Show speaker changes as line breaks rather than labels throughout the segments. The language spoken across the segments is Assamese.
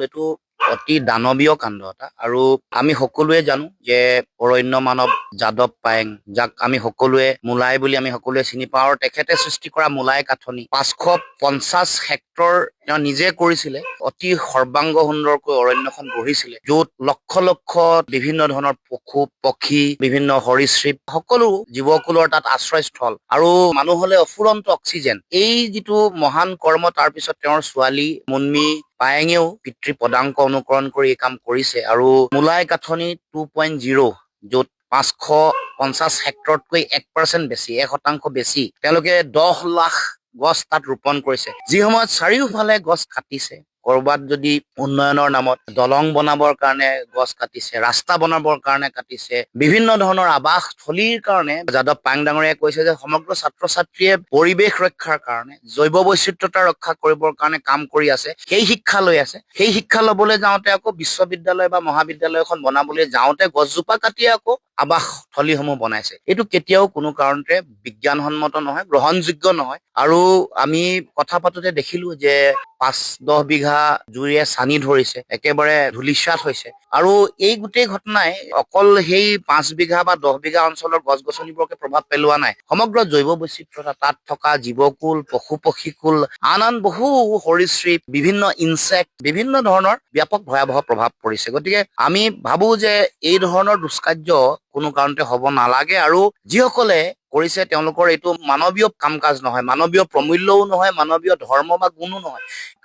এইটো অতি দানৱীয় কাণ্ড এটা আৰু আমি সকলোৱে জানো যে অৰণ্য মানৱ যাদৱ পায়েং, যাক আমি সকলোৱে মোলাই বুলি আমি সকলোৱে চিনি পাওঁ, আৰু তেখেতে সৃষ্টি কৰা মোলাই কাঠনি 550 হেক্টৰ তেওঁ নিজে কৰিছিলে। অতি সৰ্বাংগ সুন্দৰকৈ অৰণ্যখন গঢ়িছিলে, য'ত লক্ষ লক্ষ বিভিন্ন ধৰণৰ পশু পক্ষী, বিভিন্ন সৰীসৃপ, সকলো জীৱকুলৰ তাত আশ্ৰয়স্থল আৰু মানুহলে অফুৰন্ত অক্সিজেন। এই যিটো মহান কৰ্ম, তাৰ পিছত তেওঁৰ ছোৱালী মুন্মী পায়েঙেও পিতৃ পদাংক অনুকৰণ কৰি এই কাম কৰিছে। আৰু মোলাই কাঠনি 2.0, য'ত 550 হেক্টৰতকৈ 1% বেছি, 1% বেছি, তেওঁলোকে 10 লাখ গছ তাত ৰোপণ কৰিছে। যি সময়ত চাৰিওফালে গছ কাটিছে, কৰবাত যদি উন্নয়নৰ নামত দলং বনাবৰ কাৰণে গছ কাটিছে, ৰাস্তা বনাবৰ কাৰণে কাটিছে, বিভিন্ন ধৰণৰ আৱাসস্থলীৰ কাৰণে যাদৱ পায়েং ডাঙৰীয়াই কৈছে যে সমগ্ৰ ছাত্ৰ ছাত্ৰীয়ে পৰিৱেশ ৰক্ষাৰ কাৰণে, জৈৱ বৈচিত্ৰতা ৰক্ষা কৰিবৰ কাৰণে কাম কৰি আছে, সেই শিক্ষা লৈ আছে। সেই শিক্ষা লবলৈ যাওঁতে আকৌ বিশ্ববিদ্যালয় বা মহাবিদ্যালয় এখন বনাবলৈ যাওঁতে গছজোপা কাটিয়ে আকৌ আৱাসস্থলীসমূহ বনাইছে। এইটো কেতিয়াও কোনো কাৰণতে বিজ্ঞানসন্মত নহয়, গ্ৰহণযোগ্য নহয়। আৰু আমি কথা পাতোতে দেখিলো যে 5-10 বিঘা জুইৰে চানি ধৰিছে, একেবাৰে ধূলিসাৎ হৈছে। আৰু এই গোটেই ঘটনাই অকল সেই 5 বিঘা বা 10 বিঘা অঞ্চলৰ গছ গছনিবোৰকে প্ৰভাৱ পেলোৱা নাই, সমগ্ৰ জৈৱ বৈচিত্ৰতা, তাত থকা জীৱকুল, পশু পক্ষীকুল, আন বহু সৰীসৃপ, বিভিন্ন ইনচেক্ট, বিভিন্ন ধৰণৰ ব্যাপক ভয়াৱহ প্ৰভাৱ পৰিছে। গতিকে আমি ভাবো যে এই ধৰণৰ দুষ্কাৰ্য কোনো কাৰণতে হ'ব নালাগে, আৰু যিসকলে কৰিছে তেওঁলোকৰ এইটো মানৱীয় কাম কাজ নহয়, মানৱীয় প্ৰমূল্যও নহয়, মানৱীয় ধৰ্ম বা গুণো নহয়।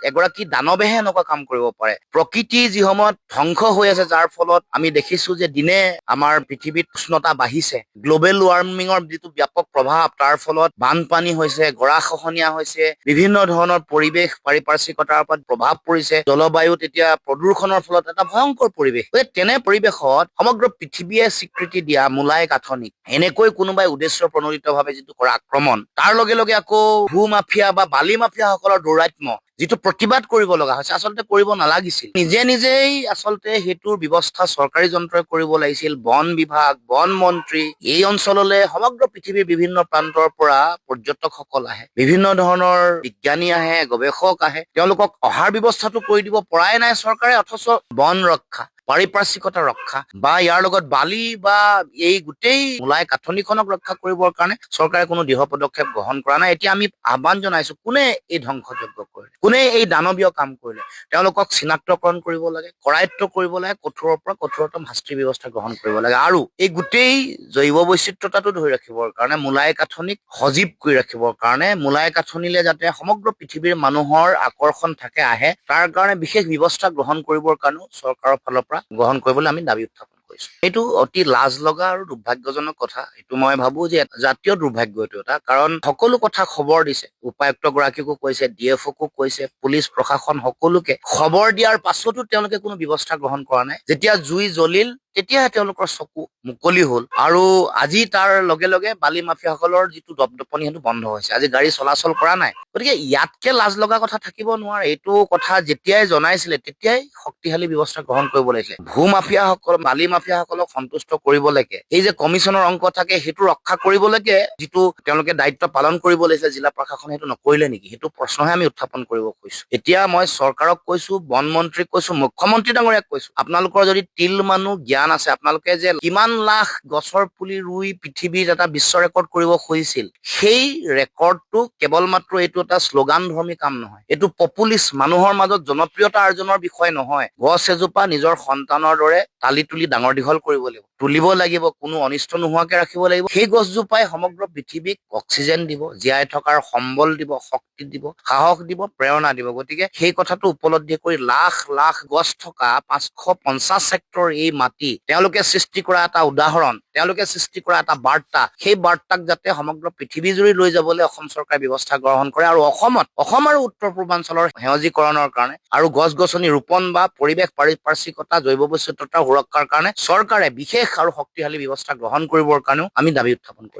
এগৰাকী দানৱেহে এনেকুৱা কাম কৰিব পাৰে। প্ৰকৃতি যি সময়ত ধ্বংস হৈ আছে, যাৰ ফলত আমি দেখিছো যে দিনে আমাৰ পৃথিৱীত উষ্ণতা বাঢ়িছে, গ্ল'বেল ৱাৰ্মিঙৰ যিটো ব্যাপক প্ৰভাৱ, তাৰ ফলত বানপানী হৈছে, গৰাখহনীয়া হৈছে, বিভিন্ন ধৰণৰ পৰিৱেশ পাৰিপাৰ্শ্বিকতাৰ ওপৰত প্ৰভাৱ পৰিছে, জলবায়ুত এতিয়া প্ৰদূষণৰ ফলত এটা ভয়ংকৰ পৰিৱেশ। তেনে পৰিৱেশত সমগ্ৰ পৃথিৱীয়ে স্বীকৃতি দিয়া মোলাই কাঠনিক এনেকৈ কোনোবাই উদ্দেশ্য প্ৰণোদিতভাৱে যিটো কৰা আক্ৰমণ, তাৰ লগে লগে আকৌ ভূ মাফিয়া বা বালি মাফিয়াসকলৰ দৌৰাত্ম্য, যিটো প্ৰতিবাদ কৰিব লগা হৈছে, আচলতে কৰিব নালাগিছিল। নিজেই আচলতে সেইটোৰ ব্যৱস্থা চৰকাৰী যন্ত্ৰই কৰিব লাগিছিল। বন বিভাগ, বন মন্ত্ৰী, এই অঞ্চললৈ সমগ্ৰ পৃথিৱীৰ বিভিন্ন প্ৰান্তৰ পৰা পৰ্যটকসকল আহে, বিভিন্ন ধৰণৰ বিজ্ঞানী আহে, গৱেষক আহে, তেওঁলোকক অহাৰ ব্যৱস্থাটো কৰি দিব পৰাই নাই চৰকাৰে। অথচ বন ৰক্ষা, পাৰিপাৰ্শ্বিকতা ৰক্ষা বা ইয়াৰ লগত বালি বা এই গোটেই মোলাই কাঠনিখনক ৰক্ষা কৰিবৰ কাৰণে চৰকাৰে কোনো দৃঢ় পদক্ষেপ গ্ৰহণ কৰা নাই। এতিয়া আমি আহ্বান জনাইছো, কোনে এই ধ্বংসযজ্ঞ কৰিলে, কোনে এই দানৱীয় কাম কৰিলে, তেওঁলোকক চিনাক্তকৰণ কৰিব লাগে, কৰায়ত্ব কৰিব লাগে, কঠোৰৰ পৰা কঠোৰতম শাস্তিৰ ব্যৱস্থা গ্ৰহণ কৰিব লাগে। আৰু এই গোটেই জৈৱ বৈচিত্ৰতাটো ধৰি ৰাখিবৰ কাৰণে, মোলাই কাঠনিক সজীৱ কৰি ৰাখিবৰ কাৰণে, মোলাই কাঠনিলে যাতে সমগ্ৰ পৃথিৱীৰ মানুহৰ আকৰ্ষণ থাকে, আহে, তাৰ কাৰণে বিশেষ ব্যৱস্থা গ্ৰহণ কৰিবৰ কাৰণেও চৰকাৰৰ ফালৰ পৰা গ্ৰহণ কৰিবলৈ আমি দাবী উত্থাপন কৰিছো। এইটো অতি লাজ লগা আৰু দুৰ্ভাগ্যজনক কথা। এইটো মই ভাবো যে জাতীয় দুৰ্ভাগ্য এইটো এটা, কাৰণ সকলো কথা খবৰ দিছে, উপায়ুক্ত গৰাকীকো কৈছে, DFOকো কৈছে, পুলিচ প্ৰশাসন সকলোকে খবৰ দিয়াৰ পাছতো তেওঁলোকে কোনো ব্যৱস্থা গ্ৰহণ কৰা নাই। যেতিয়া জুই জ্বলিল তেতিয়াহে তেওঁলোকৰ চকু মুকলি হ'ল, আৰু আজি তাৰ লগে লগে বালি মাফিয়াসকলৰ যিটো দপদপনি সেইটো বন্ধ হৈছে, আজি গাড়ী চলাচল কৰা নাই। গতিকে ইয়াতকে লাজ লগা কথা থাকিব নোৱাৰে। এইটো কথা যেতিয়াই জনাইছিলে তেতিয়াই শক্তিশালী ব্যৱস্থা গ্ৰহণ কৰিব লাগিছিলে। ভূ মাফিয়াসকল, বালি মাফিয়াসকলক সন্তুষ্ট কৰিবলৈকে এই যে কমিশ্যনৰ অংক থাকে, সেইটো ৰক্ষা কৰিবলৈকে যিটো তেওঁলোকে দায়িত্ব পালন কৰিব লাগিছিলে জিলা প্ৰশাসনে, সেইটো নকৰিলে নেকি? সেইটো প্ৰশ্নহে আমি উত্থাপন কৰিব কৈছো। এতিয়া মই চৰকাৰক কৈছো, বন মন্ত্ৰীক কৈছো, মুখ্যমন্ত্ৰী ডাঙৰীয়াক কৈছো, আপোনালোকৰ যদি তিল মানুহ জ্ঞান আছে, আপোনালোকে যে কিমান লাখ গছৰ পুলি ৰুই পৃথিৱীত এটা বিশ্ব ৰেকৰ্ড কৰিব খুজিছিল, সেই ৰেকৰ্ডটো কেৱল মাত্ৰ এইটো এটা শ্লোগান ধৰ্মী কাম নহয়, এইটো পপুলিষ্ট, মানুহৰ মাজত জনপ্ৰিয়তা অৰ্জনৰ বিষয় নহয়। গছ এজোপা নিজৰ সন্তানৰ দৰে তালি তুলি ডাঙৰ দীঘল কৰিব লাগিব, তুলিব লাগিব, কোনো অনিষ্ট নোহোৱাকে ৰাখিব লাগিব। সেই গছজোপাই সমগ্ৰ পৃথিৱীক অক্সিজেন দিব, জীয়াই থকাৰ সম্বল দিব, শক্তি দিব, সাহস দিব, প্ৰেৰণা দিব। গতিকে সেই কথাটো উপলব্ধি কৰি লাখ লাখ গছ থকা 550 হেক্টৰ এই মাটি তেওঁলোকে সৃষ্টি কৰা এটা উদাহৰণ, তেওঁলোকে সৃষ্টি কৰা এটা বাৰ্তা, সেই বাৰ্তাক যাতে সমগ্ৰ পৃথিৱী জুৰি লৈ যাবলৈ অসম চৰকাৰে ব্যৱস্থা গ্ৰহণ কৰে। আৰু অসম আৰু উত্তৰ পূৰ্বাঞ্চলৰ সেউজীকৰণৰ কাৰণে আৰু গছ গছনি ৰোপণ বা পৰিৱেশ পাৰিপাৰ্শ্বিকতা, জৈৱ বৈচিত্ৰতা সুৰক্ষাৰ কাৰণে চৰকাৰে বিশেষ আৰু শক্তিশালী ব্যৱস্থা গ্ৰহণ কৰিবৰ কাৰণেও আমি দাবী উত্থাপন কৰিম।